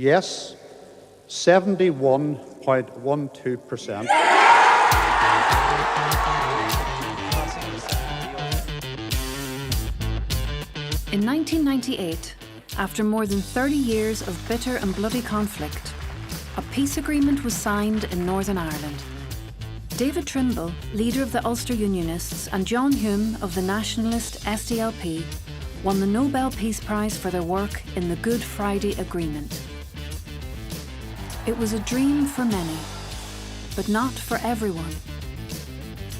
Yes, 71.12%. In 1998, after more than 30 years of bitter and bloody conflict, a peace agreement was signed in Northern Ireland. David Trimble, leader of the Ulster Unionists, and John Hume of the nationalist SDLP won the Nobel Peace Prize for their work in the Good Friday Agreement. It was a dream for many, but not for everyone.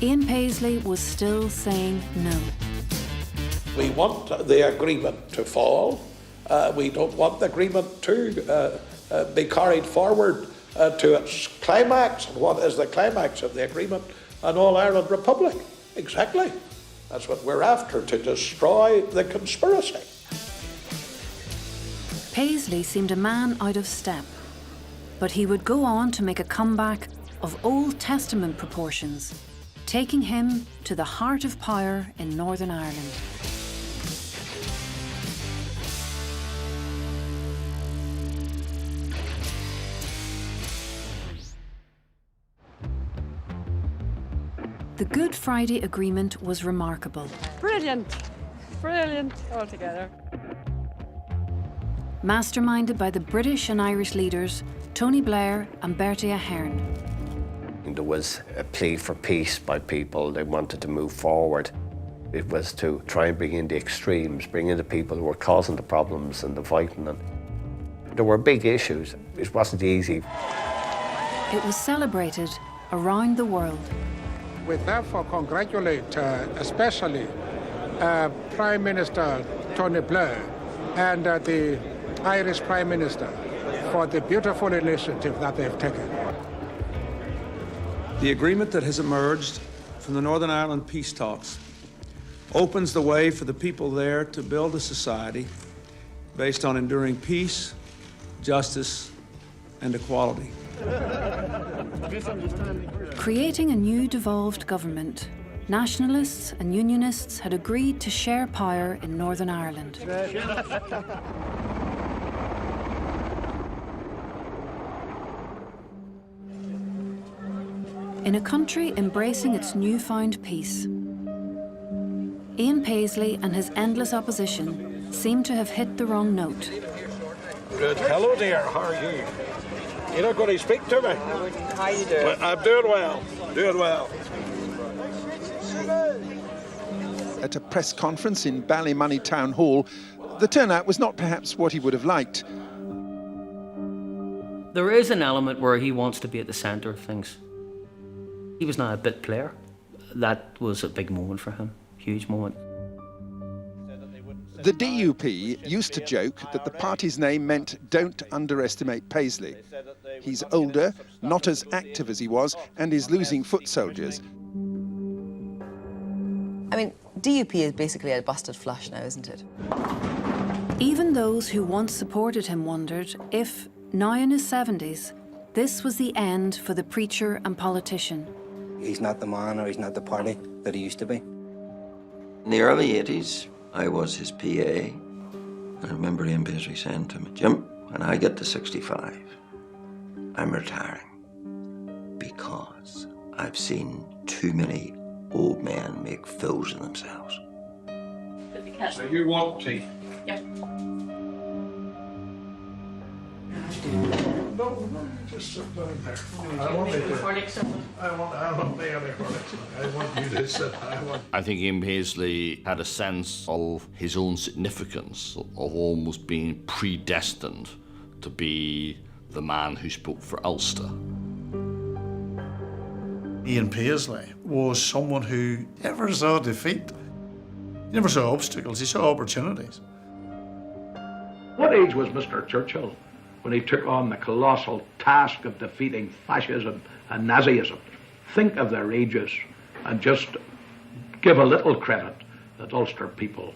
Ian Paisley was still saying no. We want the agreement to fall. We don't want the agreement to be carried forward to its climax. And what is the climax of the agreement? An all-Ireland Republic. Exactly. That's what we're after, to destroy the conspiracy. Paisley seemed a man out of step, but he would go on to make a comeback of Old Testament proportions, taking him to the heart of power in Northern Ireland. The Good Friday Agreement was remarkable. Brilliant, brilliant altogether. Masterminded by the British and Irish leaders, Tony Blair and Bertie Ahern. There was a plea for peace by people. They wanted to move forward. It was to try and bring in the extremes, bring in the people who were causing the problems and the fighting. And there were big issues. It wasn't easy. It was celebrated around the world. We therefore congratulate especially Prime Minister Tony Blair and the Irish Prime Minister for the beautiful initiative that they've taken. The agreement that has emerged from the Northern Ireland peace talks opens the way for the people there to build a society based on enduring peace, justice, and equality. Creating a new devolved government, nationalists and unionists had agreed to share power in Northern Ireland. In a country embracing its newfound peace, Ian Paisley and his endless opposition seemed to have hit the wrong note. Good. Hello, dear. How are you? You're not going to speak to me? How you doing? Well, I'm doing well. Doing well. At a press conference in Ballymoney Town Hall, the turnout was not perhaps what he would have liked. There is an element where he wants to be at the centre of things. He was not a bit player. That was a big moment for him, huge moment. The DUP used to joke that the party's name meant don't underestimate Paisley. He's older, not as active as he was, and is losing foot soldiers. I mean, DUP is basically a busted flush now, isn't it? Even those who once supported him wondered if, now in his 70s, this was the end for the preacher and politician. He's not the man or he's not the party that he used to be. In the early 80s, I was his PA. I remember Ian Paisley saying to me, "Jim, when I get to 65, I'm retiring because I've seen too many old men make fools of themselves." So you want tea? Yep. No, just sit down there. I want you to sit. I think Ian Paisley had a sense of his own significance, of almost being predestined to be the man who spoke for Ulster. Ian Paisley was someone who never saw defeat. He never saw obstacles, he saw opportunities. What age was Mr. Churchill when he took on the colossal task of defeating fascism and Nazism? Think of their ages and just give a little credit that Ulster people,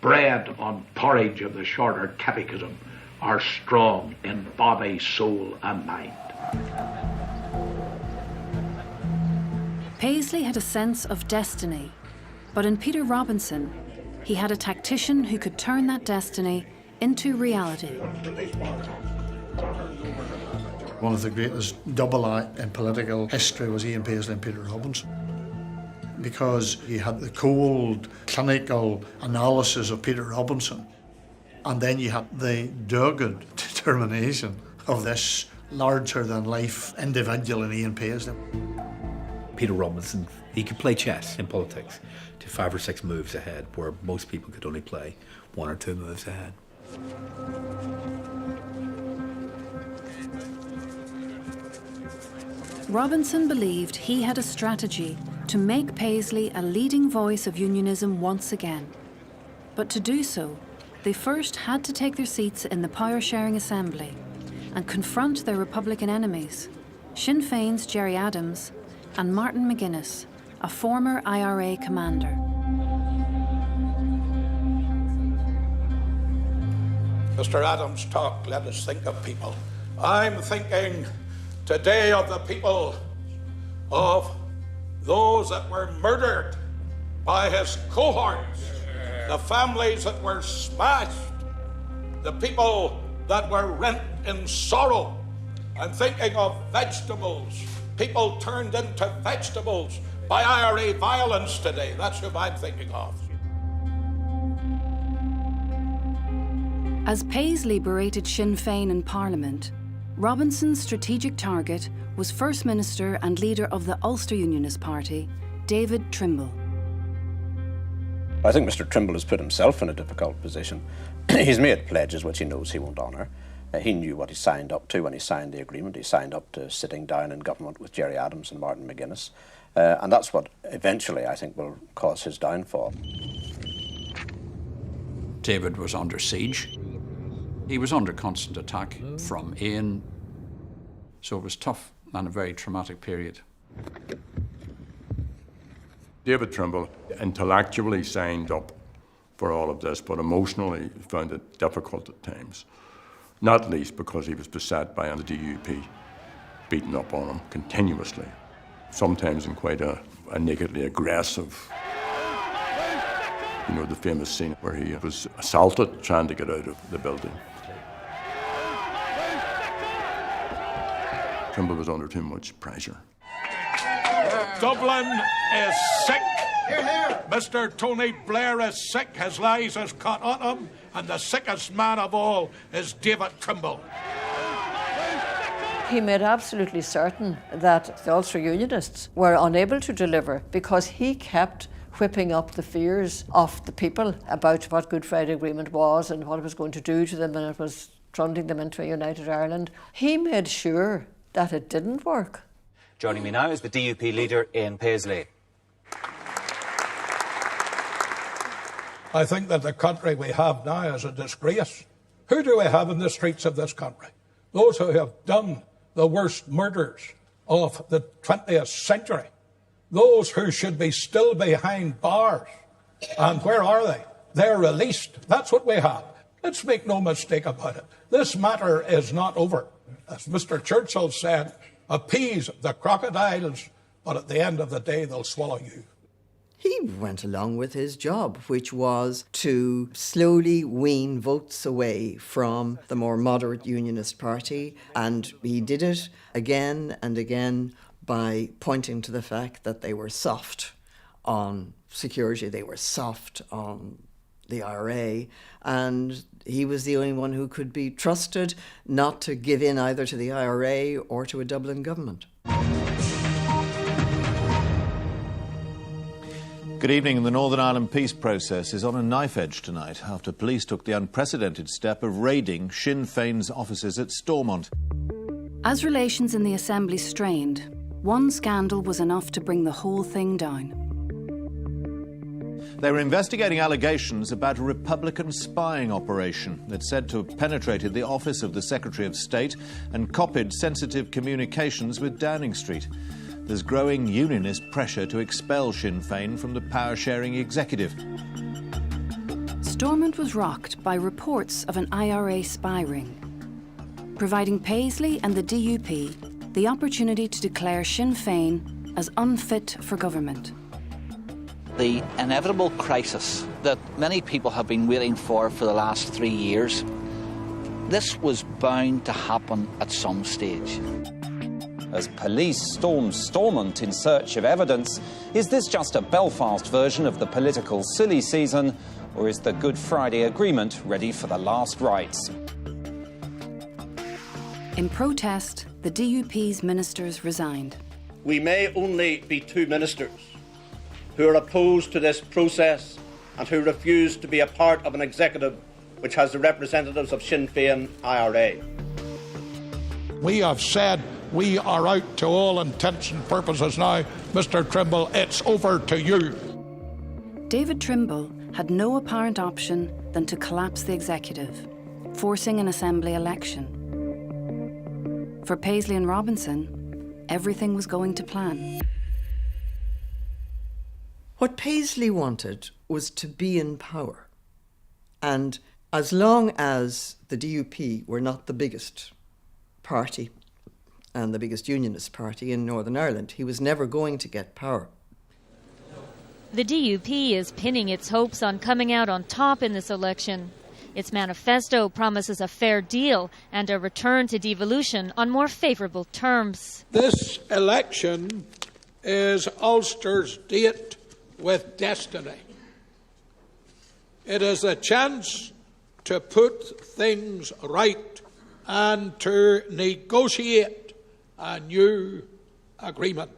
bred on porridge of the shorter catechism, are strong in body, soul and mind. Paisley had a sense of destiny, but in Peter Robinson, he had a tactician who could turn that destiny into reality. One of the greatest double act in political history was Ian Paisley and Peter Robinson, because you had the cold, clinical analysis of Peter Robinson, and then you had the dogged determination of this larger-than-life individual in Ian Paisley. Peter Robinson, he could play chess in politics to 5 or 6 moves ahead, where most people could only play 1 or 2 moves ahead. Robinson believed he had a strategy to make Paisley a leading voice of unionism once again. But to do so, they first had to take their seats in the power-sharing assembly and confront their Republican enemies, Sinn Féin's Gerry Adams and Martin McGuinness, a former IRA commander. Mr. Adams talked, let us think of people. I'm thinking today of the people, of those that were murdered by his cohorts, the families that were smashed, the people that were rent in sorrow. I'm thinking of vegetables, people turned into vegetables by IRA violence today. That's who I'm thinking of. As Paisley berated Sinn Féin in Parliament, Robinson's strategic target was First Minister and leader of the Ulster Unionist Party, David Trimble. I think Mr. Trimble has put himself in a difficult position. He's made pledges which he knows he won't honour. He knew what he signed up to when he signed the agreement. He signed up to sitting down in government with Gerry Adams and Martin McGuinness. And that's what eventually, I think, will cause his downfall. David was under siege. He was under constant attack from Ian. So it was tough and a very traumatic period. David Trimble intellectually signed up for all of this, but emotionally found it difficult at times. Not least because he was beset by the DUP, beating up on him continuously, sometimes in quite a nakedly aggressive. You know, the famous scene where he was assaulted trying to get out of the building. Trimble was under too much pressure. Dublin is sick. Hear, hear. Mr. Tony Blair is sick. His lies has caught on him, and the sickest man of all is David Trimble. He made absolutely certain that the Ulster Unionists were unable to deliver because he kept whipping up the fears of the people about what Good Friday Agreement was and what it was going to do to them, and it was trundling them into a united Ireland. He made sure that it didn't work. Joining me now is the DUP leader, Ian Paisley. I think that the country we have now is a disgrace. Who do we have in the streets of this country? Those who have done the worst murders of the 20th century. Those who should be still behind bars. And where are they? They're released. That's what we have. Let's make no mistake about it. This matter is not over. As Mr. Churchill said, appease the crocodiles, but at the end of the day, they'll swallow you. He went along with his job, which was to slowly wean votes away from the more moderate Unionist Party, and he did it again and again by pointing to the fact that they were soft on security, they were soft on the IRA, and he was the only one who could be trusted not to give in either to the IRA or to a Dublin government. Good evening. The Northern Ireland peace process is on a knife edge tonight after police took the unprecedented step of raiding Sinn Féin's offices at Stormont. As relations in the Assembly strained, one scandal was enough to bring the whole thing down. They were investigating allegations about a Republican spying operation that said to have penetrated the office of the Secretary of State and copied sensitive communications with Downing Street. There's growing unionist pressure to expel Sinn Féin from the power-sharing executive. Stormont was rocked by reports of an IRA spy ring, providing Paisley and the DUP the opportunity to declare Sinn Féin as unfit for government. The inevitable crisis that many people have been waiting for the last 3 years This was bound to happen at some stage. As police storm Stormont in search of evidence, is this just a Belfast version of the political silly season, or is the Good Friday Agreement ready for the last rites? In protest, the DUP's ministers resigned. We may only be 2 ministers who are opposed to this process and who refuse to be a part of an executive which has the representatives of Sinn Féin IRA. We have said we are out to all intents and purposes now. Mr. Trimble, it's over to you. David Trimble had no apparent option than to collapse the executive, forcing an assembly election. For Paisley and Robinson, everything was going to plan. What Paisley wanted was to be in power. And as long as the DUP were not the biggest party and the biggest unionist party in Northern Ireland, he was never going to get power. The DUP is pinning its hopes on coming out on top in this election. Its manifesto promises a fair deal and a return to devolution on more favourable terms. This election is Ulster's date with destiny. It is a chance to put things right and to negotiate a new agreement.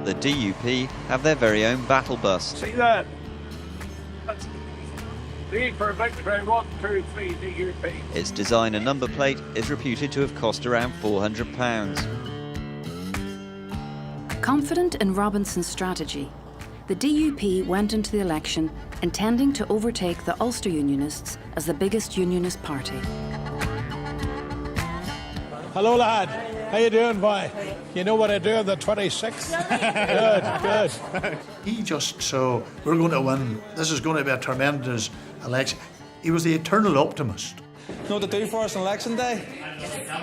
The DUP have their very own battle bus. See that? Lead for victory, 1, 2, 3, DUP. Its design and number plate is reputed to have cost around £400. Confident in Robinson's strategy, the DUP went into the election intending to overtake the Ulster Unionists as the biggest unionist party. Hello, lad. How you doing, boy? You know what I do on the 26th? Good. He just saw, we're going to win. This is going to be a tremendous election. He was the eternal optimist. Know what to do for us on election day?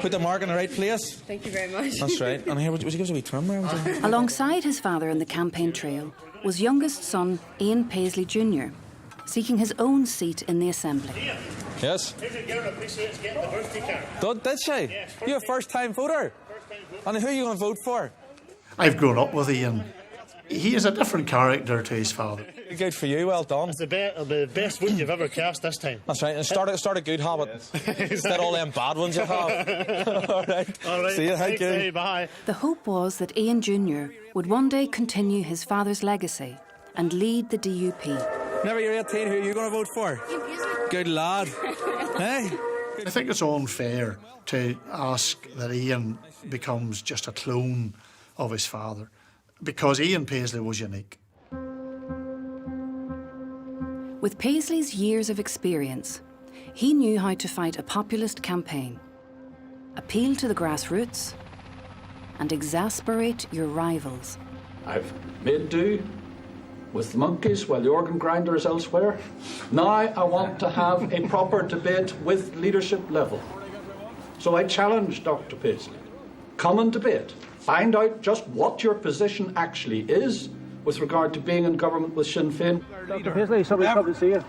Put the mark in the right place. Thank you very much. That's right. And here, would you give us a wee trim there? Alongside his father in the campaign trail was youngest son Ian Paisley Jr., seeking his own seat in the Assembly. Yes. Did she? Yes, you're a first-time voter. And who are you going to vote for? I've grown up with Ian. He is a different character to his father. Good for you, well done. It's the best vote you've ever cast this time. That's right, and start a good habit. Instead of all them bad ones you have. All right. See you, thank you. Bye. The hope was that Ian Jr. would one day continue his father's legacy and lead the DUP. Whenever you're 18, who are you going to vote for? Good lad. Hey? I think it's unfair to ask that Ian becomes just a clone of his father, because Ian Paisley was unique. With Paisley's years of experience, he knew how to fight a populist campaign, appeal to the grassroots, and exasperate your rivals. I've made do with the monkeys while the organ grinder is elsewhere. Now I want to have a proper debate with leadership level. So I challenge Dr. Paisley. Come and debate. Find out just what your position actually is with regard to being in government with Sinn Féin. Dr. Paisley, somebody's come to see you.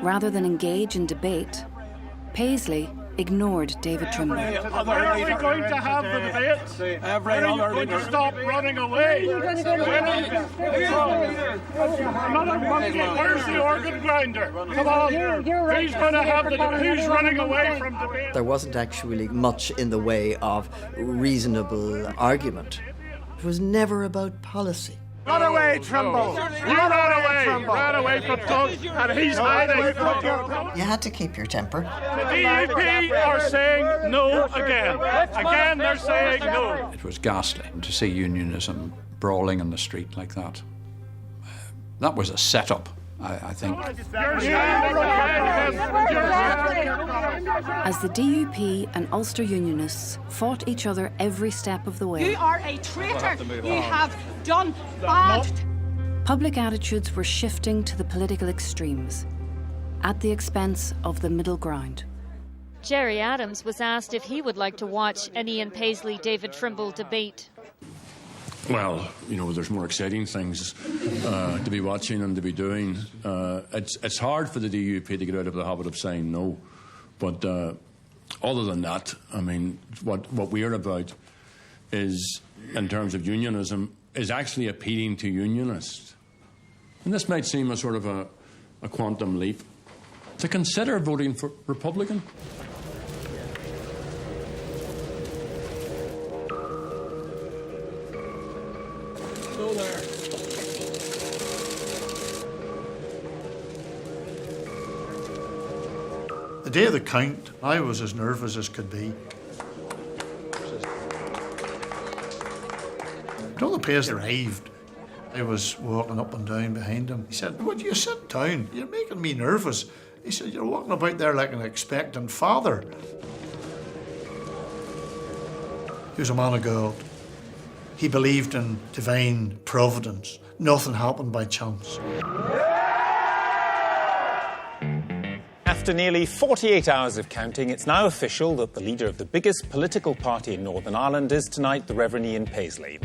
Rather than engage in debate, Paisley ignored David Trimble. When are we going to have the debate? When are you going to stop running away? Another monkey. Where's the organ grinder? Come on. Who's going to have the debate? Who's running away from debate? There wasn't actually much in the way of reasonable argument. It was never about policy. Run away, Trimble! You ran away from Doug, and he's hiding from you. You had to keep your temper. The DUP are saying no again. Again, they're saying no. It was ghastly to see unionism brawling in the street like that. That was a setup, I think. As the DUP and Ulster Unionists fought each other every step of the way. You are a traitor. You have done bad. Public attitudes were shifting to the political extremes, at the expense of the middle ground. Gerry Adams was asked if he would like to watch an Ian Paisley-David Trimble debate. Well, you know, there's more exciting things to be watching and to be doing. It's hard for the DUP to get out of the habit of saying no, but other than that, I mean, what we're about is, in terms of unionism, is actually appealing to unionists. And this might seem a sort of a quantum leap. To consider voting for Republican. Hello there. The day of the count, I was as nervous as could be. When the Paisley arrived, I was walking up and down behind him. He said, "Would you sit down? You're making me nervous." He said, "You're walking about there like an expectant father." He was a man of God. He believed in divine providence. Nothing happened by chance. After nearly 48 hours of counting, it's now official that the leader of the biggest political party in Northern Ireland is tonight the Reverend Ian Paisley.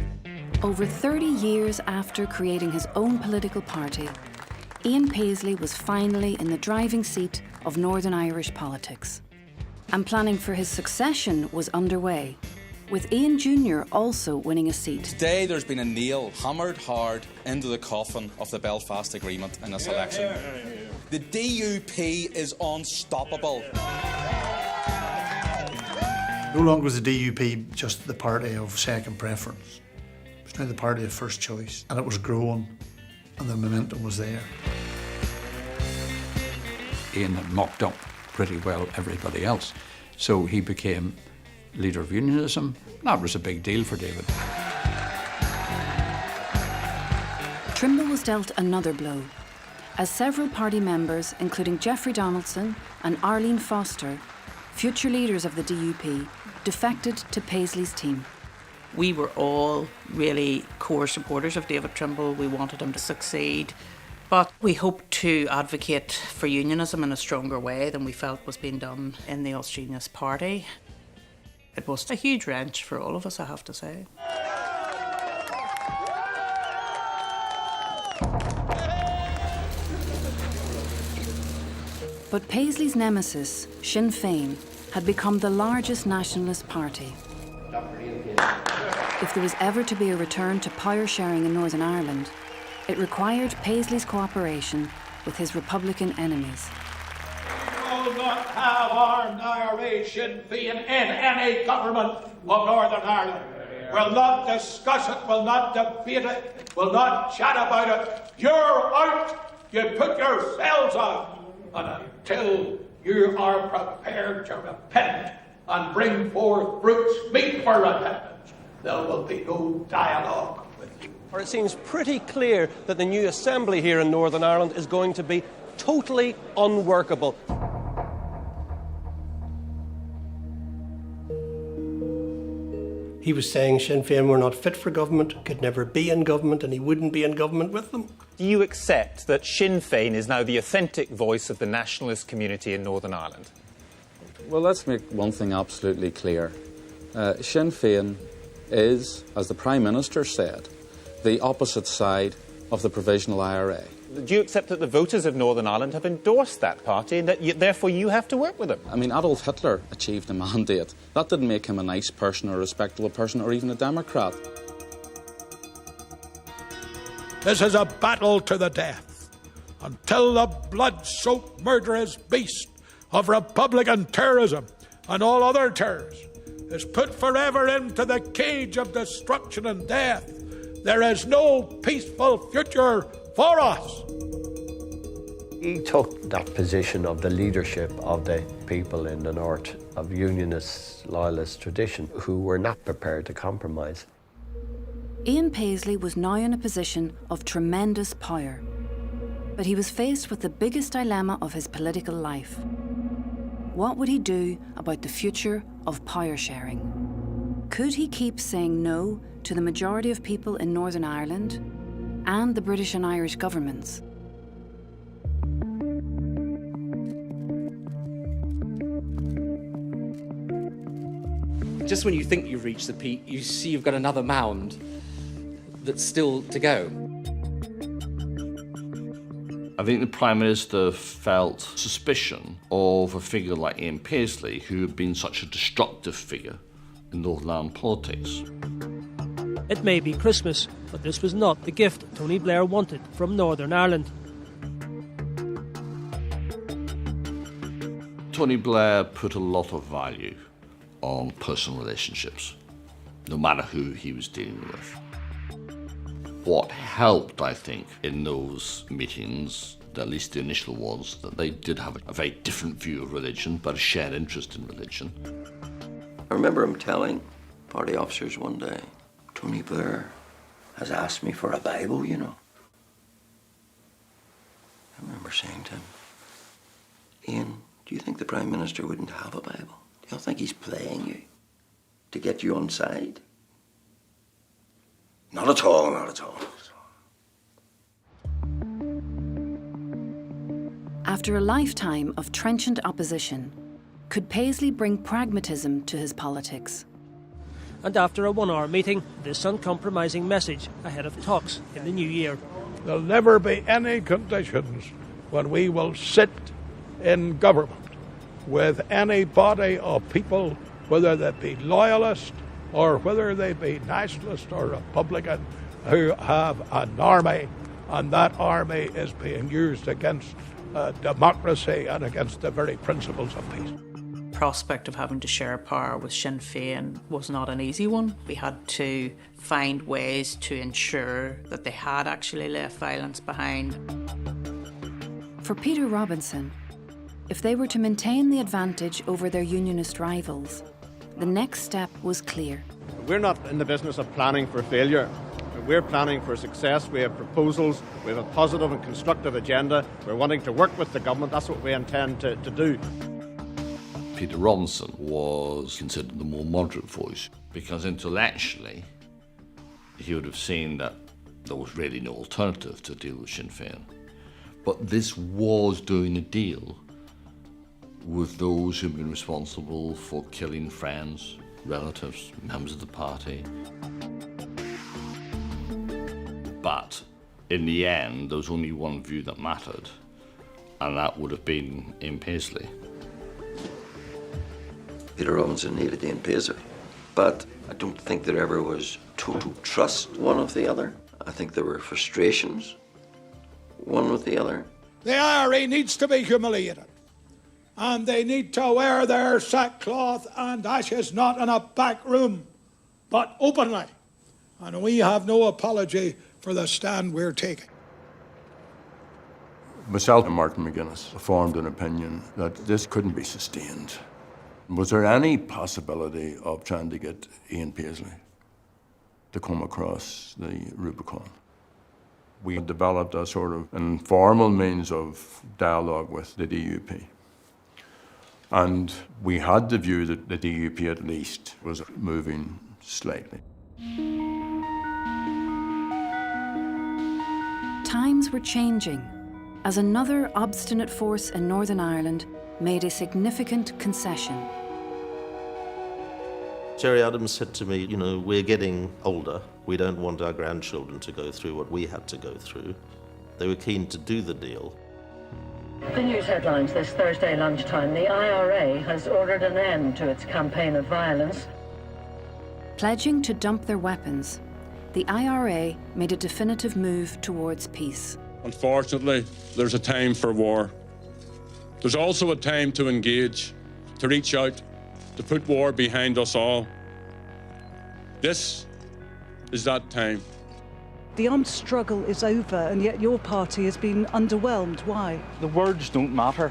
Over 30 years after creating his own political party, Ian Paisley was finally in the driving seat of Northern Irish politics. And planning for his succession was underway, with Ian Jr. also winning a seat. Today there's been a nail hammered hard into the coffin of the Belfast Agreement in this election. The DUP is unstoppable. No longer was the DUP just the party of second preference. It was now the party of first choice, and it was growing, and the momentum was there. Ian had mocked up pretty well everybody else, so he became leader of unionism. That was a big deal for David. Trimble was dealt another blow, as several party members, including Geoffrey Donaldson and Arlene Foster, future leaders of the DUP, defected to Paisley's team. We were all really core supporters of David Trimble. We wanted him to succeed, but we hoped to advocate for unionism in a stronger way than we felt was being done in the Ulster Unionist Party. It was a huge wrench for all of us, I have to say. But Paisley's nemesis, Sinn Féin, had become the largest nationalist party. If there was ever to be a return to power sharing in Northern Ireland, it required Paisley's cooperation with his Republican enemies. We will not have armed IRA Sinn Féin in any government of Northern Ireland. We'll not discuss it, we'll not debate it, we'll not chat about it. You're out! You put yourselves out! And until you are prepared to repent and bring forth fruits meet for repentance, there will be no dialogue with you. Or it seems pretty clear that the new assembly here in Northern Ireland is going to be totally unworkable. He was saying Sinn Féin were not fit for government, could never be in government, and he wouldn't be in government with them. Do you accept that Sinn Féin is now the authentic voice of the nationalist community in Northern Ireland? Well, let's make one thing absolutely clear. Sinn Féin is, as the Prime Minister said, the opposite side of the Provisional IRA. Do you accept that the voters of Northern Ireland have endorsed that party and that therefore you have to work with them? I mean, Adolf Hitler achieved a mandate. That didn't make him a nice person or a respectable person or even a Democrat. This is a battle to the death until the blood-soaked murderous beast of Republican terrorism and all other terrors is put forever into the cage of destruction and death. There is no peaceful future for us. He took that position of the leadership of the people in the north of unionist, loyalist tradition who were not prepared to compromise. Ian Paisley was now in a position of tremendous power, but he was faced with the biggest dilemma of his political life. What would he do about the future of power sharing? Could he keep saying no to the majority of people in Northern Ireland and the British and Irish governments? Just when you think you've reached the peak, you see you've got another mound. that's still to go. I think the Prime Minister felt suspicion of a figure like Ian Paisley, who had been such a destructive figure in Northern Ireland politics. It may be Christmas, but this was not the gift Tony Blair wanted from Northern Ireland. Tony Blair put a lot of value on personal relationships, no matter who he was dealing with. What helped, I think, in those meetings, at least the initial ones, that they did have a very different view of religion, but a shared interest in religion. I remember him telling party officers one day, Tony Blair has asked me for a Bible, you know. I remember saying to him, Ian, do you think the Prime Minister wouldn't have a Bible? Do you think he's playing you to get you on side? Not at all, not at all. After a lifetime of trenchant opposition, could Paisley bring pragmatism to his politics? And after a one-hour meeting, this uncompromising message ahead of talks in the new year. There'll never be any conditions when we will sit in government with any body of people, whether they be loyalist or whether they be nationalist or Republican, who have an army, and that army is being used against democracy and against the very principles of peace. Prospect of having to share power with Sinn Féin was not an easy one. We had to find ways to ensure that they had actually left violence behind. For Peter Robinson, if they were to maintain the advantage over their unionist rivals, the next step was clear. We're not in the business of planning for failure. We're planning for success. We have proposals. We have a positive and constructive agenda. We're wanting to work with the government. That's what we intend to do. Peter Robinson was considered the more moderate voice because intellectually he would have seen that there was really no alternative to deal with Sinn Féin. But this was doing a deal with those who've been responsible for killing friends, relatives, members of the party. But in the end, there was only one view that mattered, and that would have been Ian Paisley. Peter Robinson needed Ian Paisley, but I don't think there ever was total trust one of the other. I think there were frustrations one with the other. The IRA needs to be humiliated, and they need to wear their sackcloth and ashes not in a back room, but openly. And we have no apology for the stand we're taking. Myself and Martin McGuinness formed an opinion that this couldn't be sustained. Was there any possibility of trying to get Ian Paisley to come across the Rubicon? We developed a sort of informal means of dialogue with the DUP. And we had the view that the DUP at least was moving slightly. Times were changing as another obstinate force in Northern Ireland made a significant concession. Gerry Adams said to me, you know, we're getting older. We don't want our grandchildren to go through what we had to go through. They were keen to do the deal. The news headlines this Thursday lunchtime. The IRA has ordered an end to its campaign of violence. Pledging to dump their weapons, the IRA made a definitive move towards peace. Unfortunately, there's a time for war. There's also a time to engage, to reach out, to put war behind us all. This is that time. The armed struggle is over, and yet your party has been underwhelmed. Why? The words don't matter.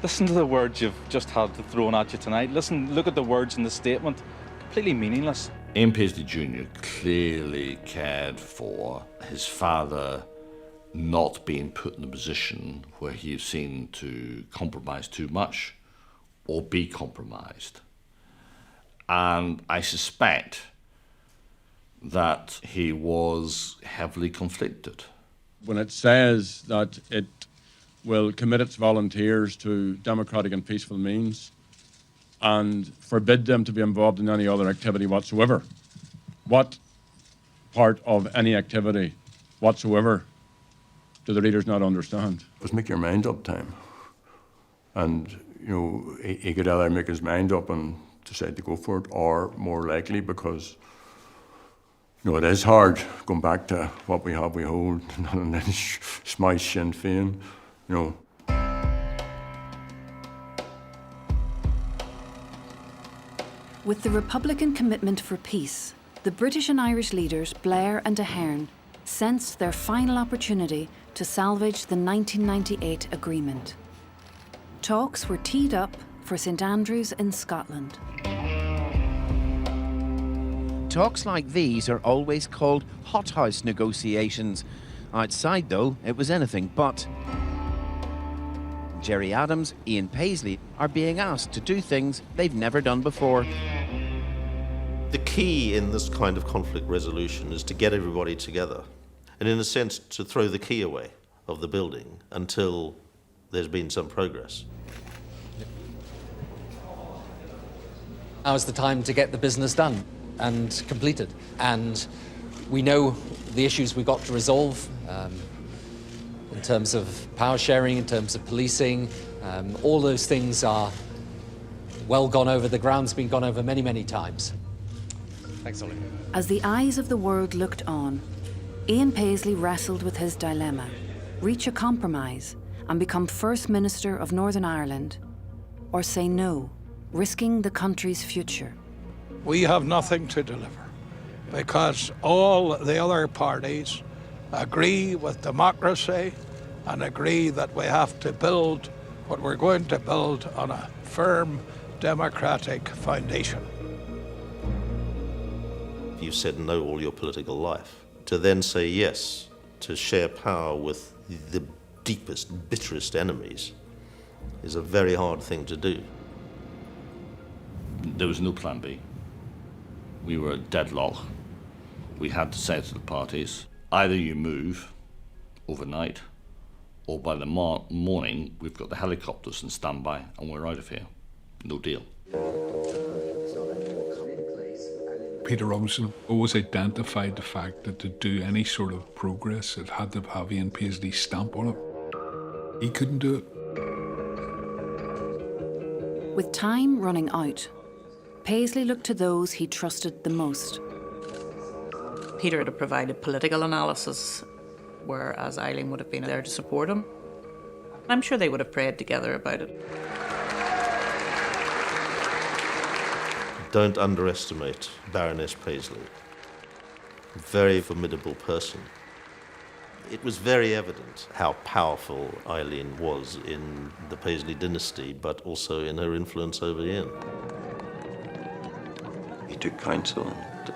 Listen to the words you've just had thrown at you tonight. Look at the words in the statement. Completely meaningless. Ian Paisley Jr. clearly cared for his father not being put in a position where he is seen to compromise too much or be compromised. And I suspect that he was heavily conflicted. When it says that it will commit its volunteers to democratic and peaceful means and forbid them to be involved in any other activity whatsoever, what part of any activity whatsoever do the leaders not understand? It was make your mind up time. And, you know, he could either make his mind up and decide to go for it, or more likely, because, you know, it is hard going back to what we have, we hold, and then smash Sinn Féin, you know. With the Republican commitment for peace, the British and Irish leaders, Blair and Ahern, sensed their final opportunity to salvage the 1998 agreement. Talks were teed up for St Andrews in Scotland. Talks like these are always called hothouse negotiations. Outside, though, it was anything but. Gerry Adams, Ian Paisley are being asked to do things they've never done before. The key in this kind of conflict resolution is to get everybody together and, in a sense, to throw the key away of the building until there's been some progress. Now's the time to get the business done and completed. And we know the issues we've got to resolve in terms of power sharing, in terms of policing. All those things are well gone over. The ground's been gone over many, many times. Thanks, Ollie. As the eyes of the world looked on, Ian Paisley wrestled with his dilemma: reach a compromise and become First Minister of Northern Ireland, or say no, risking the country's future. We have nothing to deliver because all the other parties agree with democracy and agree that we have to build what we're going to build on a firm democratic foundation. You've said no all your political life. To then say yes, to share power with the deepest, bitterest enemies is a very hard thing to do. There was no plan B. We were at deadlock. We had to say to the parties, either you move overnight, or by the morning we've got the helicopters in standby and we're out of here. No deal. Peter Robinson always identified the fact that to do any sort of progress, it had to have Ian Paisley's stamp on it. He couldn't do it. With time running out, Paisley looked to those he trusted the most. Peter had provided political analysis, whereas Eileen would have been there to support him. I'm sure they would have prayed together about it. Don't underestimate Baroness Paisley. Very formidable person. It was very evident how powerful Eileen was in the Paisley dynasty, but also in her influence over Ian. He took counsel and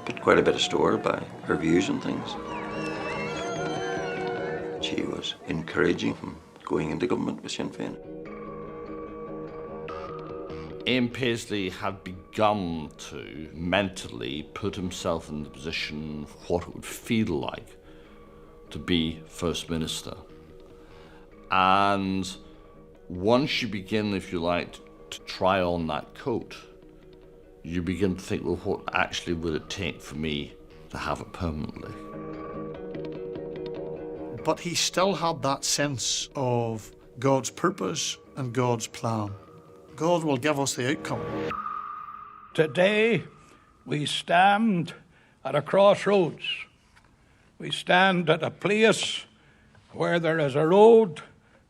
put quite a bit of store by her views and things. She was encouraging him going into government with Sinn Féin. Ian Paisley had begun to mentally put himself in the position of what it would feel like to be First Minister. And once you begin, if you like, to try on that coat, you begin to think, well, what actually would it take for me to have it permanently? But he still had that sense of God's purpose and God's plan. God will give us the outcome. Today, we stand at a crossroads. We stand at a place where there is a road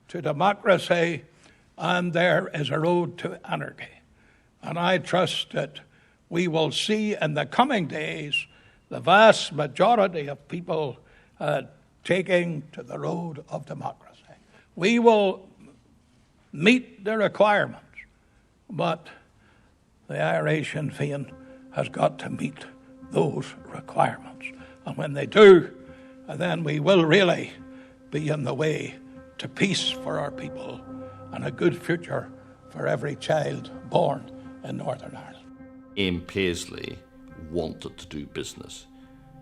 to democracy and there is a road to anarchy. And I trust that we will see in the coming days the vast majority of people taking to the road of democracy. We will meet the requirements, but the Irish Sinn Féin has got to meet those requirements. And when they do, then we will really be in the way to peace for our people and a good future for every child born in Northern Ireland. Ian Paisley wanted to do business.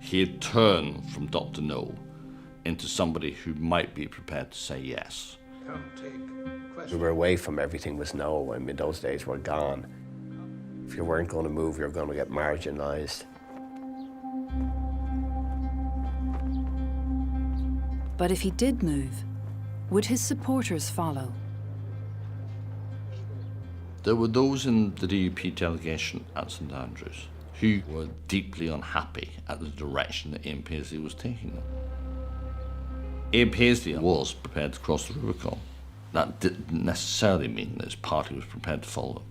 He had turned from Dr. No into somebody who might be prepared to say yes. We were away from everything was no. I mean, those days were gone. If you weren't going to move, you were going to get marginalised. But if he did move, would his supporters follow? There were those in the DUP delegation at St Andrews who were deeply unhappy at the direction that Ian Paisley was taking them. Ian Paisley was prepared to cross the Rubicon. That didn't necessarily mean that his party was prepared to follow him.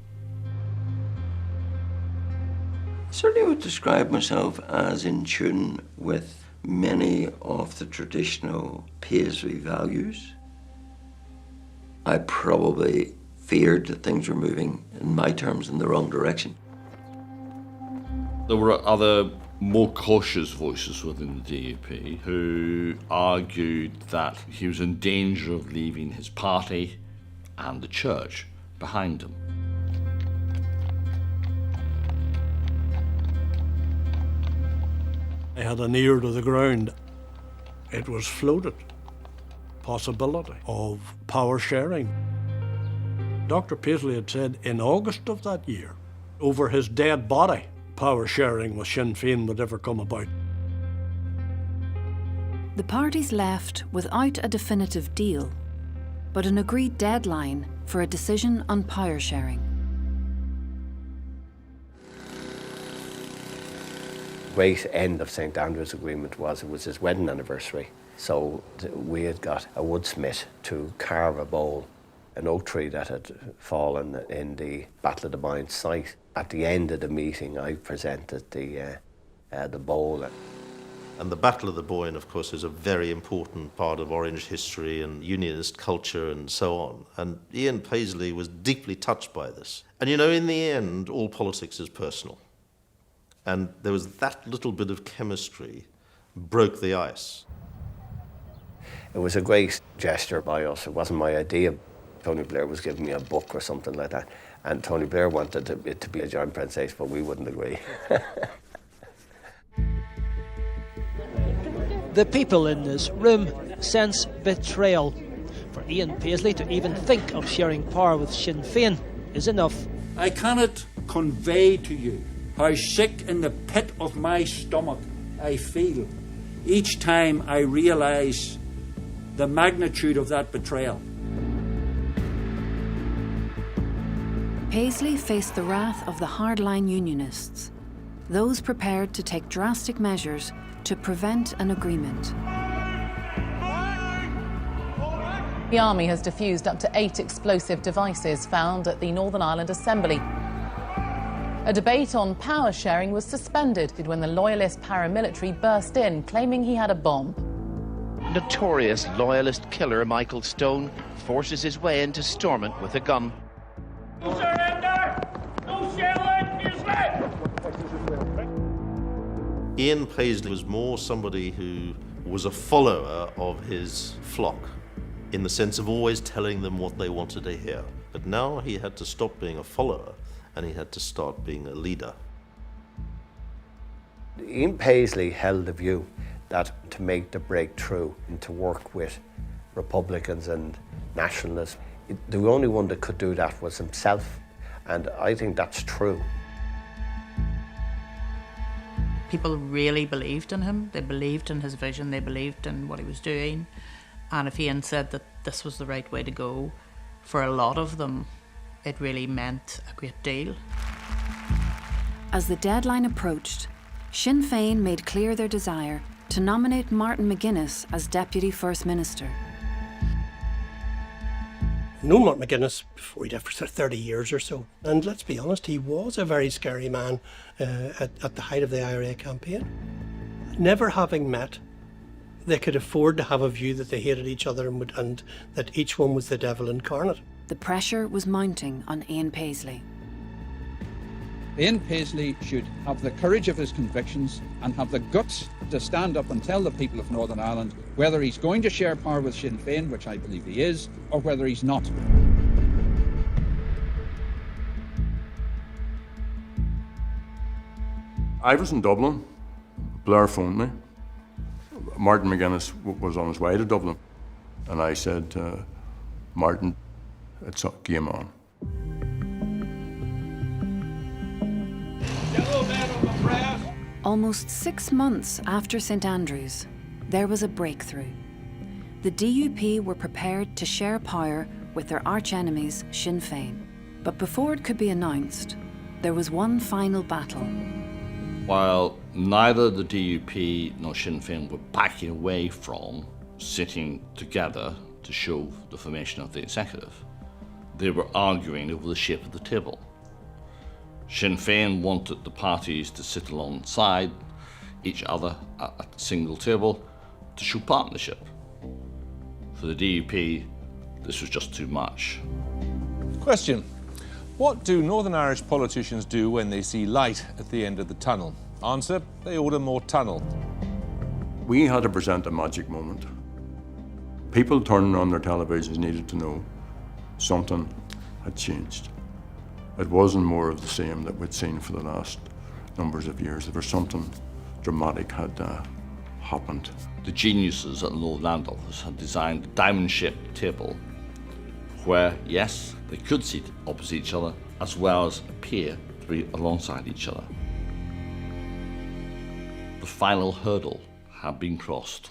I certainly would describe myself as in tune with many of the traditional Paisley values. I probably feared that things were moving, in my terms, in the wrong direction. There were other more cautious voices within the DUP who argued that he was in danger of leaving his party and the church behind him. I had an ear to the ground. It was floated. Possibility of power sharing. Dr. Paisley had said in August of that year, over his dead body, power sharing with Sinn Féin would ever come about. The parties left without a definitive deal, but an agreed deadline for a decision on power sharing. Great end of St Andrews Agreement was it was his wedding anniversary. So we had got a woodsmith to carve a bowl, an oak tree that had fallen in the Battle of the Mines site. At the end of the meeting, I presented the bowl. And the Battle of the Boyne, of course, is a very important part of Orange history and Unionist culture and so on. And Ian Paisley was deeply touched by this. And you know, in the end, all politics is personal. And there was that little bit of chemistry broke the ice. It was a great gesture by us. It wasn't my idea. Tony Blair was giving me a book or something like that. And Tony Blair wanted it to be a joint presentation, but we wouldn't agree. The people in this room sense betrayal. For Ian Paisley to even think of sharing power with Sinn Féin is enough. I cannot convey to you how sick in the pit of my stomach I feel each time I realise the magnitude of that betrayal. Paisley faced the wrath of the hardline Unionists, those prepared to take drastic measures to prevent an agreement. The Army has defused up to 8 explosive devices found at the Northern Ireland Assembly. A debate on power sharing was suspended when the loyalist paramilitary burst in, claiming he had a bomb. Notorious loyalist killer Michael Stone forces his way into Stormont with a gun. No surrender! No shelling! Ian Paisley was more somebody who was a follower of his flock, in the sense of always telling them what they wanted to hear. But now he had to stop being a follower and he had to start being a leader. Ian Paisley held the view that to make the breakthrough and to work with Republicans and nationalists, the only one that could do that was himself, and I think that's true. People really believed in him. They believed in his vision. They believed in what he was doing. And if Ian said that this was the right way to go, for a lot of them, it really meant a great deal. As the deadline approached, Sinn Féin made clear their desire to nominate Martin McGuinness as Deputy First Minister. I've known Martin McGuinness before he died for 30 years or so. And let's be honest, he was a very scary man at the height of the IRA campaign. Never having met, they could afford to have a view that they hated each other and that each one was the devil incarnate. The pressure was mounting on Ian Paisley. Ian Paisley should have the courage of his convictions and have the guts to stand up and tell the people of Northern Ireland whether he's going to share power with Sinn Féin, which I believe he is, or whether he's not. I was in Dublin. Blair phoned me. Martin McGuinness was on his way to Dublin. And I said, Martin, it's a game on. Almost 6 months after St Andrews, there was a breakthrough. the DUP were prepared to share power with their arch-enemies, Sinn Féin. But before it could be announced, there was one final battle. While neither the DUP nor Sinn Féin were backing away from sitting together to show the formation of the executive, they were arguing over the shape of the table. Sinn Féin wanted the parties to sit alongside each other at a single table to show partnership. For the DUP, this was just too much. Question. What do Northern Irish politicians do when they see light at the end of the tunnel? Answer, they order more tunnel. We had to present a magic moment. People turning on their televisions needed to know something had changed. It wasn't more of the same that we'd seen for the last numbers of years. There was something dramatic had happened. The geniuses at the Lord Land Office had designed a diamond-shaped table where, yes, they could sit opposite each other as well as appear to be alongside each other. The final hurdle had been crossed.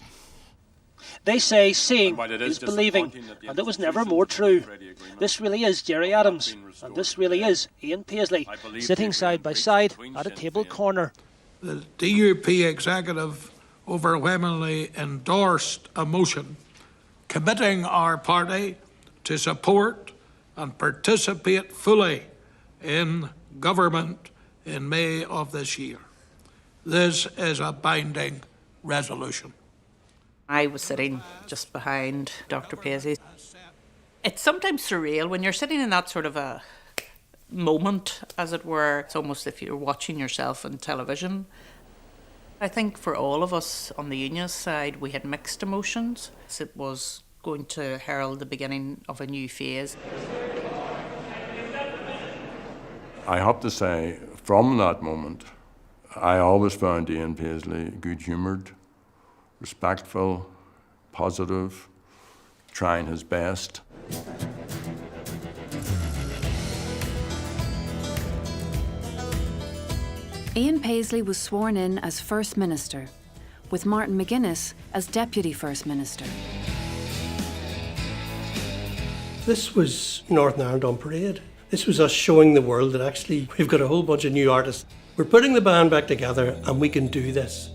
They say seeing is believing, and it was never more true. This really is Gerry Adams, and this really is Ian Paisley, sitting side by side at a table corner. The DUP executive overwhelmingly endorsed a motion committing our party to support and participate fully in government in May of this year. This is a binding resolution. I was sitting just behind Dr. Paisley. It's sometimes surreal when you're sitting in that sort of a moment, as it were. It's almost if you're watching yourself on television. I think for all of us on the unionist side, we had mixed emotions. It was going to herald the beginning of a new phase. I have to say, from that moment, I always found Ian Paisley good-humoured, respectful, positive, trying his best. Ian Paisley was sworn in as First Minister, with Martin McGuinness as Deputy First Minister. This was Northern Ireland on parade. This was us showing the world that actually we've got a whole bunch of new artists. We're putting the band back together and we can do this.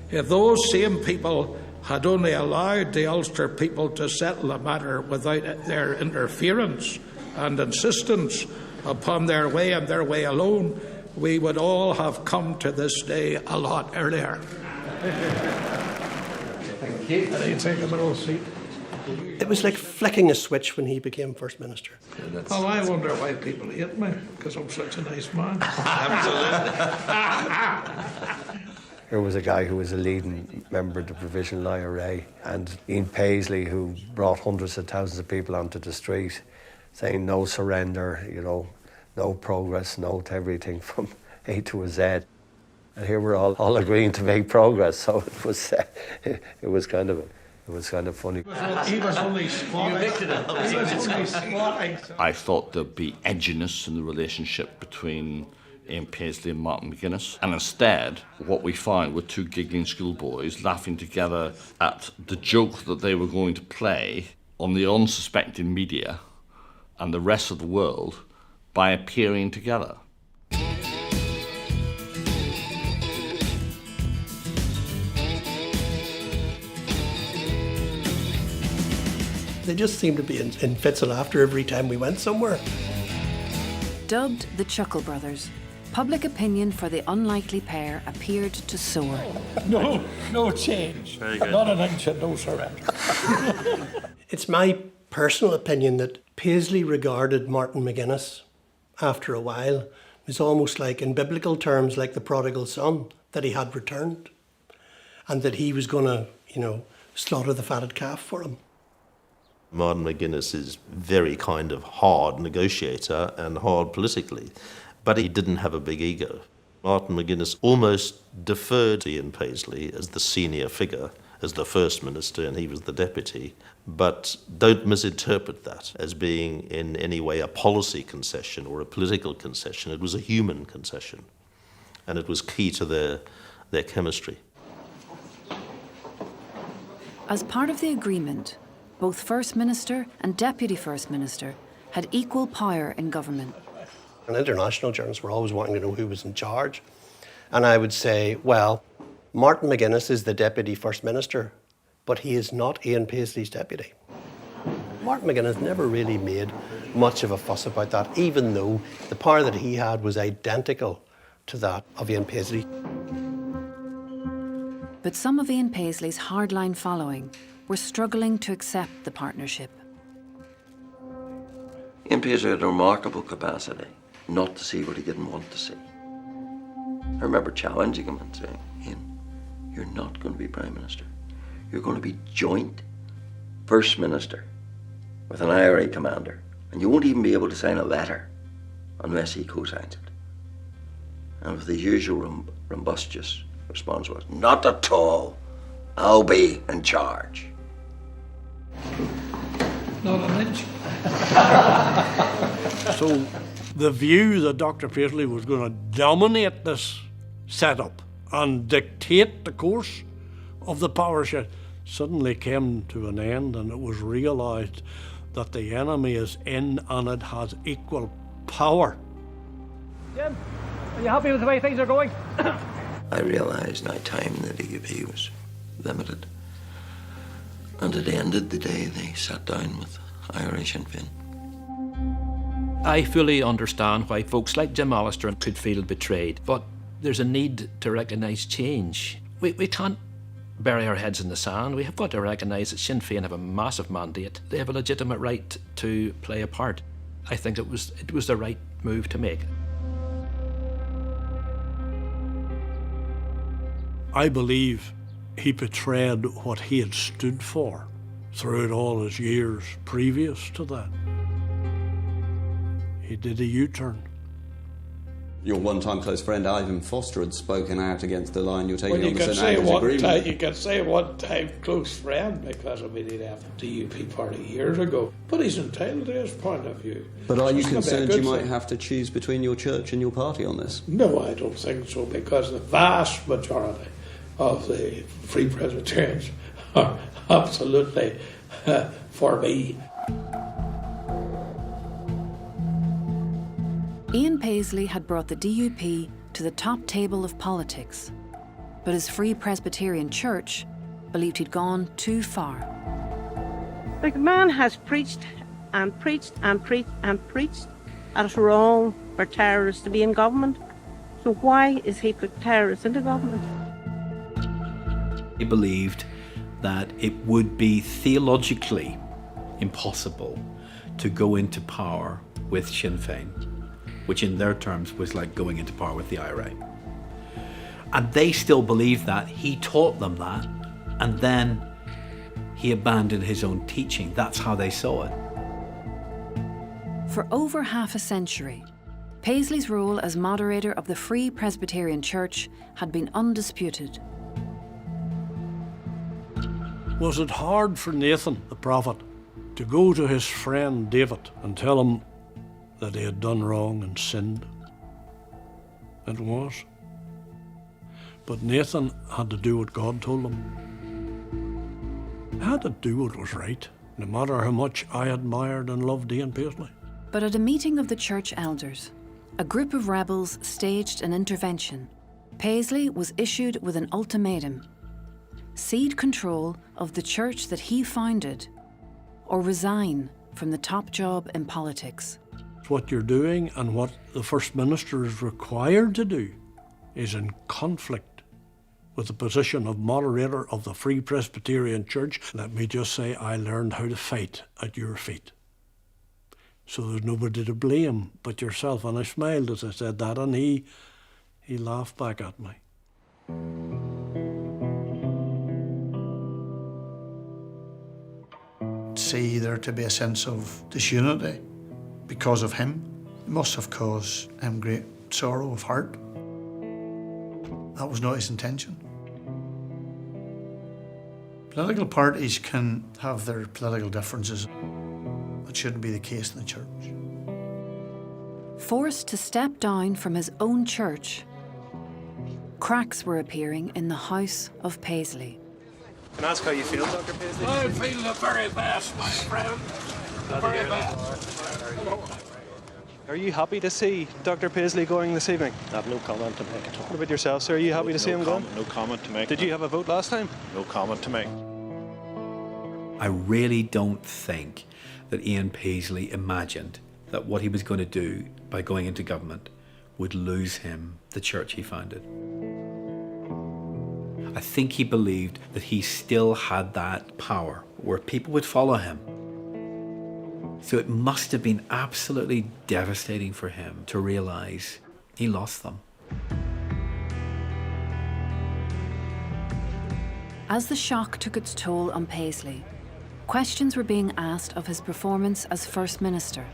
If those same people had only allowed the Ulster people to settle the matter without their interference and insistence upon their way and their way alone, we would all have come to this day a lot earlier. Thank you. And you take a middle seat. It was like flicking a switch when he became First Minister. Well, I wonder why people hate me, because I'm such a nice man. There was a guy who was a leading member of the Provisional IRA, and Ian Paisley, who brought hundreds of thousands of people onto the street, saying no surrender, you know, no progress, no to everything from A to a Z. And here we're all agreeing to make progress, so it was kind of funny. He was only squatting. I thought there'd be edginess in the relationship between Ian Paisley and Martin McGuinness. And instead, what we found were two giggling schoolboys laughing together at the joke that they were going to play on the unsuspecting media and the rest of the world by appearing together. They just seemed to be in fits of laughter every time we went somewhere. Dubbed the Chuckle Brothers, public opinion for the unlikely pair appeared to soar. No change. Very good. Not an inch and no surrender. It's my personal opinion that Paisley regarded Martin McGuinness, after a while, it was almost like, in biblical terms, like the prodigal son, that he had returned, and that he was going to, slaughter the fatted calf for him. Martin McGuinness is very kind of hard negotiator and hard politically, but he didn't have a big ego. Martin McGuinness almost deferred to Ian Paisley as the senior figure, as the First Minister, and he was the Deputy. But don't misinterpret that as being in any way a policy concession or a political concession. It was a human concession, and it was key to their chemistry. As part of the agreement, both First Minister and Deputy First Minister had equal power in government. And international journalists were always wanting to know who was in charge. And I would say, well, Martin McGuinness is the Deputy First Minister, but he is not Ian Paisley's deputy. Martin McGuinness never really made much of a fuss about that, even though the power that he had was identical to that of Ian Paisley. But some of Ian Paisley's hardline following were struggling to accept the partnership. Ian Paisley had a remarkable capacity not to see what he didn't want to see. I remember challenging him and saying, Ian, you're not going to be Prime Minister. You're going to be joint First Minister with an IRA commander, and you won't even be able to sign a letter unless he co-signs it. And with the usual rumbustious response was, not at all, I'll be in charge. Not an inch. So the view that Dr. Paisley was going to dominate this setup and dictate the course of the power share suddenly came to an end, and it was realised that the enemy is in and it has equal power. Jim, are you happy with the way things are going? I realised now time in the DUP was limited, and it ended the day they sat down with IRA Sinn Féin. I fully understand why folks like Jim Allister could feel betrayed, but there's a need to recognise change. We can't bury our heads in the sand. We have got to recognise that Sinn Féin have a massive mandate. They have a legitimate right to play a part. I think it was the right move to make. I believe he betrayed what he had stood for throughout all his years previous to that. He did a U-turn. Your one-time close friend Ivan Foster had spoken out against the line you're taking Well, on the St Andrews Agreement. You can say one-time close friend because I mean he left the DUP party years ago, but he's entitled to his point of view. But are So you it's gonna be a concerned good you might thing. have to choose between your church and your party on this? No, I don't think so, because the vast majority of the Free Presbyterians are absolutely for me. Ian Paisley had brought the DUP to the top table of politics, but his Free Presbyterian Church believed he'd gone too far. The man has preached and preached and preached and preached that it's wrong for terrorists to be in government. So why is he put terrorists into government? He believed that it would be theologically impossible to go into power with Sinn Féin, which in their terms was like going into power with the IRA. And they still believed that. He taught them that, and then he abandoned his own teaching. That's how they saw it. For over half a century, Paisley's role as moderator of the Free Presbyterian Church had been undisputed. Was it hard for Nathan, the prophet, to go to his friend David and tell him that he had done wrong and sinned? It was. But Nathan had to do what God told him. He had to do what was right, no matter how much I admired and loved Ian Paisley. But at a meeting of the church elders, a group of rebels staged an intervention. Paisley was issued with an ultimatum: cede control of the church that he founded, or resign from the top job in politics. What you're doing and what the First Minister is required to do is in conflict with the position of moderator of the Free Presbyterian Church. Let me just say, I learned how to fight at your feet. So there's nobody to blame but yourself. And I smiled as I said that, and he laughed back at me. See there to be a sense of disunity because of him. It must have caused him great sorrow of heart. That was not his intention. Political parties can have their political differences. That shouldn't be the case in the church. Forced to step down from his own church, cracks were appearing in the house of Paisley. Can I ask how you feel, Dr. Paisley? I feel the very best, my friend. The very best. Are you happy to see Dr. Paisley going this evening? I have no comment to make at all. What about yourself, sir? Are you happy to see him going? No comment to make. Did you have a vote last time? No comment to make. I really don't think that Ian Paisley imagined that what he was going to do by going into government would lose him the church he founded. I think he believed that he still had that power where people would follow him. So it must have been absolutely devastating for him to realise he lost them. As the shock took its toll on Paisley, questions were being asked of his performance as First Minister.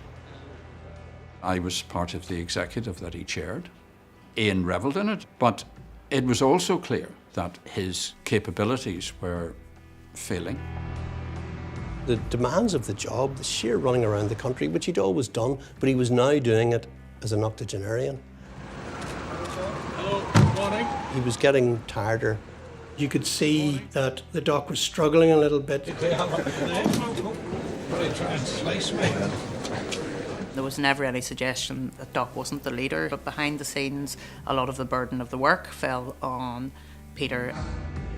I was part of the executive that he chaired. Ian revelled in it, but it was also clear that his capabilities were failing. The demands of the job, the sheer running around the country, which he'd always done, but he was now doing it as an octogenarian. Hello, good morning. He was getting tireder. You could see that the doc was struggling a little bit. There was never any suggestion that Doc wasn't the leader, but behind the scenes, a lot of the burden of the work fell on Peter.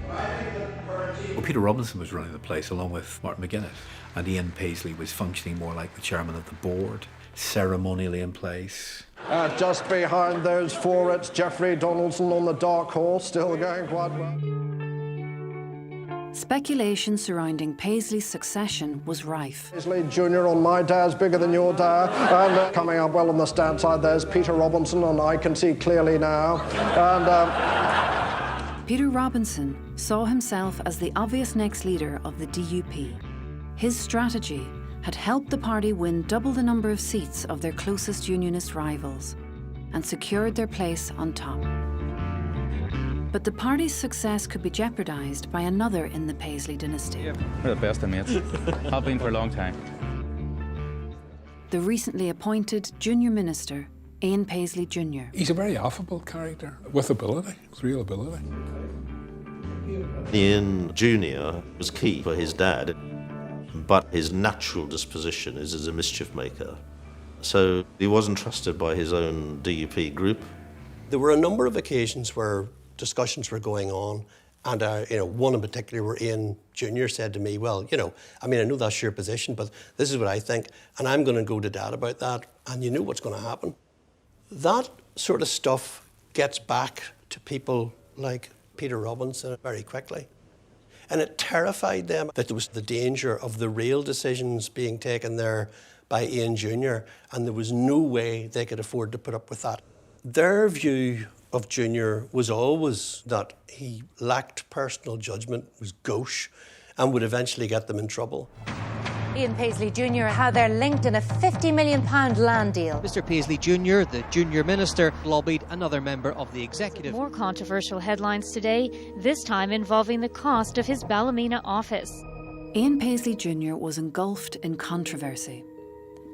Well, Peter Robinson was running the place along with Martin McGuinness, and Ian Paisley was functioning more like the chairman of the board, ceremonially in place. Just behind those four, it's Geoffrey Donaldson on the dark horse, still going quite well. Speculation surrounding Paisley's succession was rife. Paisley Jr. on my dad's bigger than your dad, and coming up well on the stand side there's Peter Robinson, and I can see clearly now. And Peter Robinson saw himself as the obvious next leader of the DUP. His strategy had helped the party win double the number of seats of their closest unionist rivals and secured their place on top. But the party's success could be jeopardised by another in the Paisley dynasty. We're the best of mates. Have been for a long time. The recently appointed junior minister, Ian Paisley Jr. He's a very affable character with ability, with real ability. Ian Jr. was key for his dad, but his natural disposition is as a mischief maker. So he wasn't trusted by his own DUP group. There were a number of occasions where discussions were going on, and one in particular where Ian Jr. said to me, well, I know that's your position, but this is what I think, and I'm going to go to Dad about that, and you know what's going to happen. That sort of stuff gets back to people like Peter Robinson very quickly. And it terrified them that there was the danger of the real decisions being taken there by Ian Jr., and there was no way they could afford to put up with that. Their view of Junior was always that he lacked personal judgment, was gauche, and would eventually get them in trouble. Ian Paisley Jr., how they're linked in a £50 million land deal. Mr Paisley Jr., the junior minister, lobbied another member of the executive. More controversial headlines today, this time involving the cost of his Ballymena office. Ian Paisley Jr. was engulfed in controversy,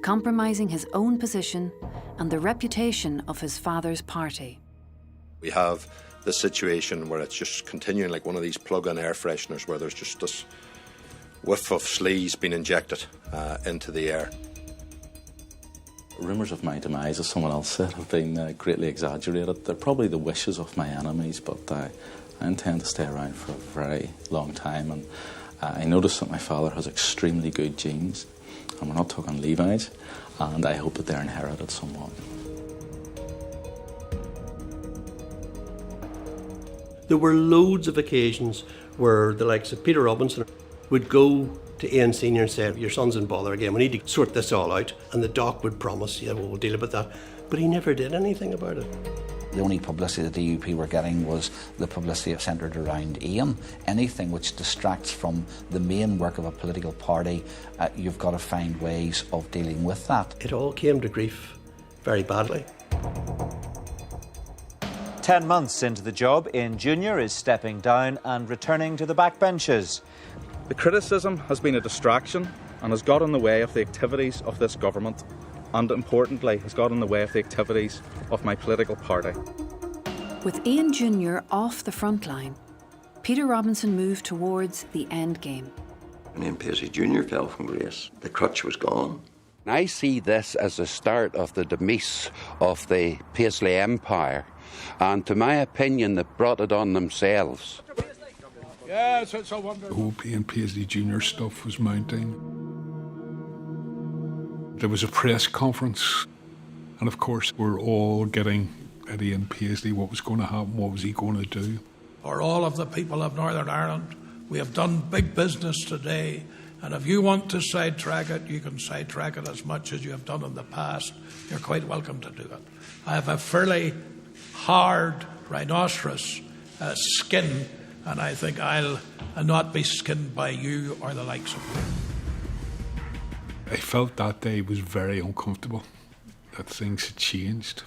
compromising his own position and the reputation of his father's party. We have this situation where it's just continuing like one of these plug-in air fresheners where there's just this whiff of sleaze being injected into the air. Rumours of my demise, as someone else said, have been greatly exaggerated. They're probably the wishes of my enemies, but I intend to stay around for a very long time. And I noticed that my father has extremely good genes, and we're not talking Levi's, and I hope that they're inherited somewhat. There were loads of occasions where the likes of Peter Robinson would go to Ian Senior and say, your son's in bother again, we need to sort this all out. And the doc would promise, yeah, well, we'll deal with that. But he never did anything about it. The only publicity the DUP were getting was the publicity centred around Ian. Anything which distracts from the main work of a political party, you've got to find ways of dealing with that. It all came to grief very badly. 10 months into the job, Ian Jr. is stepping down and returning to the backbenches. The criticism has been a distraction and has got in the way of the activities of this government, and importantly has got in the way of the activities of my political party. With Ian Jr. off the front line, Peter Robinson moved towards the end game. When Ian Paisley Jr. fell from grace, the crutch was gone. I see this as the start of the demise of the Paisley Empire, and to my opinion, they brought it on themselves. Yes, it's a wonder. The whole Ian Paisley Jr. stuff was mounting. There was a press conference, and of course, we're all getting at Ian Paisley, what was going to happen, what was he going to do. For all of the people of Northern Ireland, we have done big business today, and if you want to sidetrack it, you can sidetrack it as much as you have done in the past. You're quite welcome to do it. I have a fairly hard rhinoceros skin, and I think I'll not be skinned by you or the likes of you. I felt that day was very uncomfortable, that things had changed.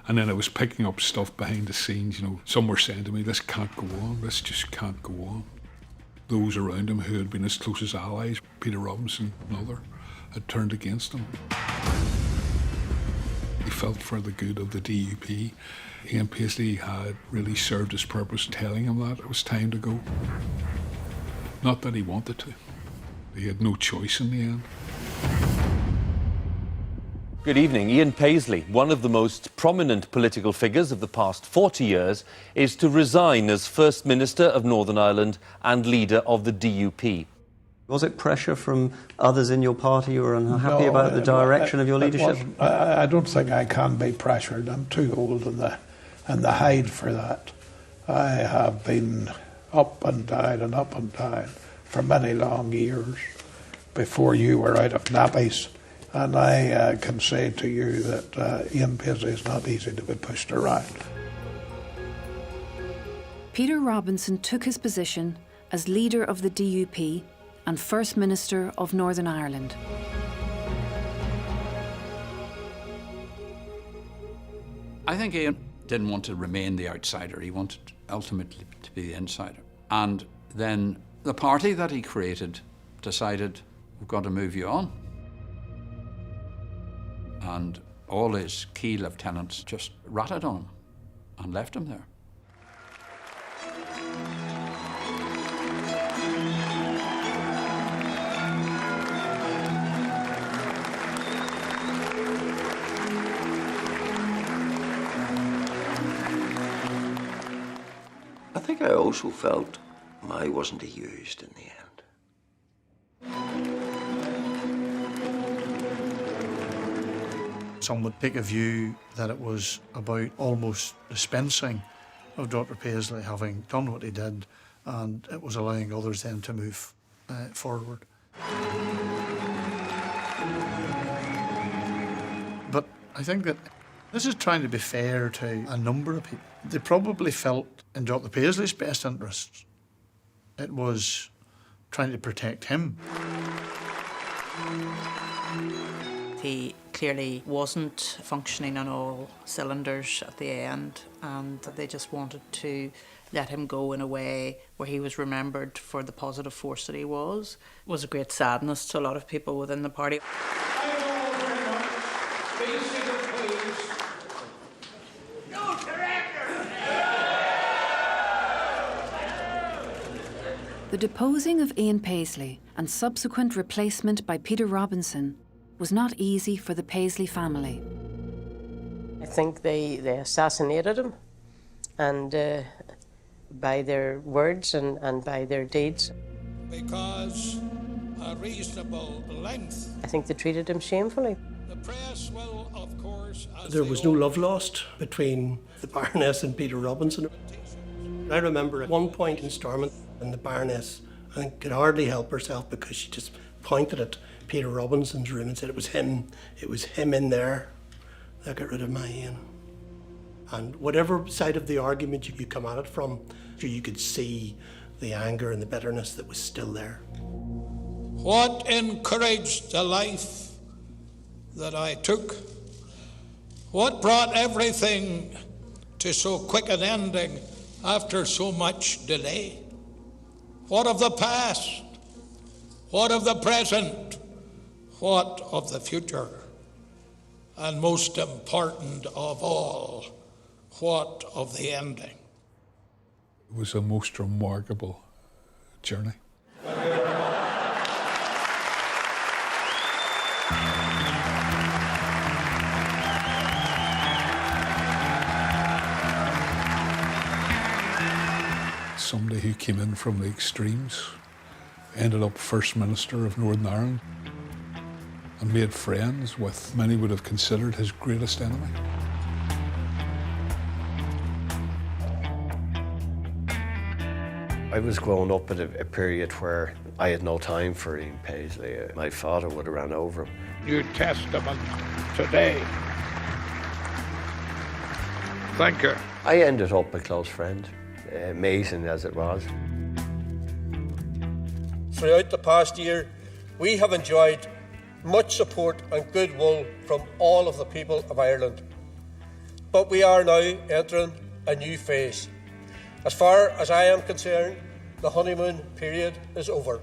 And then I was picking up stuff behind the scenes, some were saying to me, this can't go on, this just can't go on. Those around him who had been his closest allies, Peter Robinson and others, had turned against him. He felt for the good of the DUP. Ian Paisley had really served his purpose, telling him that it was time to go. Not that he wanted to. He had no choice in the end. Good evening. Ian Paisley, one of the most prominent political figures of the past 40 years, is to resign as First Minister of Northern Ireland and leader of the DUP. Was it pressure from others in your party who were unhappy about the direction of your leadership? I don't think I can be pressured. I'm too old in the hide for that. I have been up and down for many long years before you were out of nappies. And I can say to you that Ian Paisley is not easy to be pushed around. Peter Robinson took his position as leader of the DUP and First Minister of Northern Ireland. I think Ian didn't want to remain the outsider. He wanted ultimately to be the insider. And then the party that he created decided, we've got to move you on. And all his key lieutenants just ratted on him and left him there. I think I also felt I wasn't used in the end. Some would take a view that it was about almost dispensing of Dr. Paisley having done what he did, and it was allowing others then to move forward. But I think that this is trying to be fair to a number of people. They probably felt in Dr. Paisley's best interests it was trying to protect him. He clearly wasn't functioning on all cylinders at the end, and they just wanted to let him go in a way where he was remembered for the positive force that he was. It was a great sadness to a lot of people within the party. The deposing of Ian Paisley and subsequent replacement by Peter Robinson was not easy for the Paisley family. I think they assassinated him, and by their words and by their deeds. Because a reasonable length. I think they treated him shamefully. The press will, of course... There was no love lost between the Baroness and Peter Robinson. I remember at one point in Stormont, and the Baroness, I think, could hardly help herself because she just pointed at Peter Robinson's room and said it was him in there that got rid of my Ian. And whatever side of the argument you come at it from, you could see the anger and the bitterness that was still there. What encouraged the life that I took? What brought everything to so quick an ending after so much delay? What of the past? What of the present? What of the future? And most important of all, what of the ending? It was a most remarkable journey. Somebody who came in from the extremes, ended up First Minister of Northern Ireland, and made friends with many would have considered his greatest enemy. I was growing up at a period where I had no time for Ian Paisley. My father would have ran over him. New Testament today. Thank you. I ended up a close friend, amazing as it was. Throughout the past year, we have enjoyed much support and goodwill from all of the people of Ireland. But we are now entering a new phase. As far as I am concerned, the honeymoon period is over.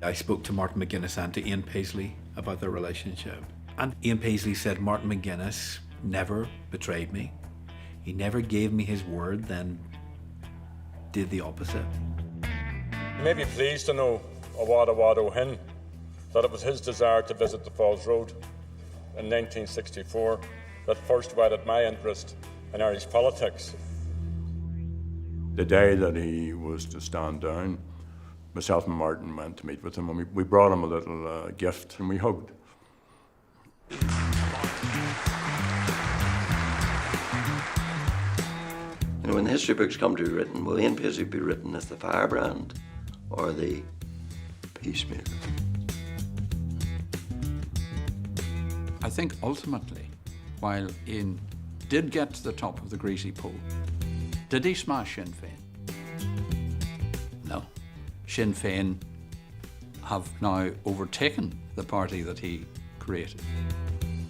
I spoke to Martin McGuinness and to Ian Paisley about their relationship. And Ian Paisley said Martin McGuinness never betrayed me. He never gave me his word, then did the opposite. You may be pleased to know Awad O'Hin that it was his desire to visit the Falls Road in 1964 that first wedded my interest in Irish politics. The day that he was to stand down, myself and Martin went to meet with him, and we brought him a little gift, and we hugged. You know, when the history books come to be written, will Ian Paisley be written as the firebrand or the peacemaker? I think ultimately, while Ian did get to the top of the greasy pole, did he smash Sinn Féin? No. Sinn Féin have now overtaken the party that he created.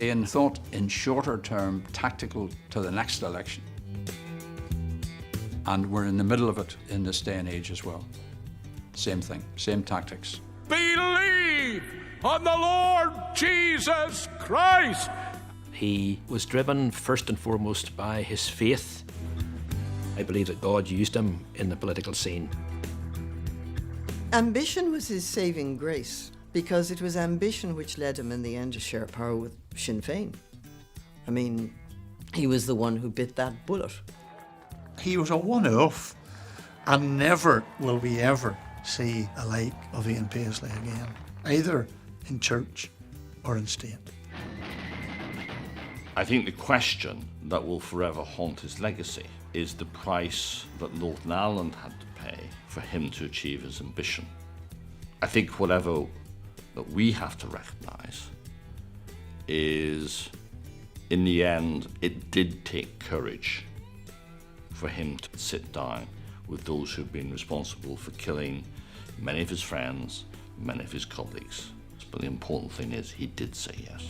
Ian thought in shorter term, tactical to the next election. And we're in the middle of it in this day and age as well. Same thing, same tactics. Believe on the Lord Jesus Christ. He was driven first and foremost by his faith. I believe that God used him in the political scene. Ambition was his saving grace, because it was ambition which led him in the end to share power with Sinn Féin. I mean, he was the one who bit that bullet. He was a one-off, and never will we ever see a like of Ian Paisley again, either in church or in state. I think the question that will forever haunt his legacy is the price that Northern Ireland had to pay for him to achieve his ambition. I think whatever that we have to recognise is, in the end, it did take courage for him to sit down with those who've been responsible for killing many of his friends, many of his colleagues. But the important thing is he did say yes.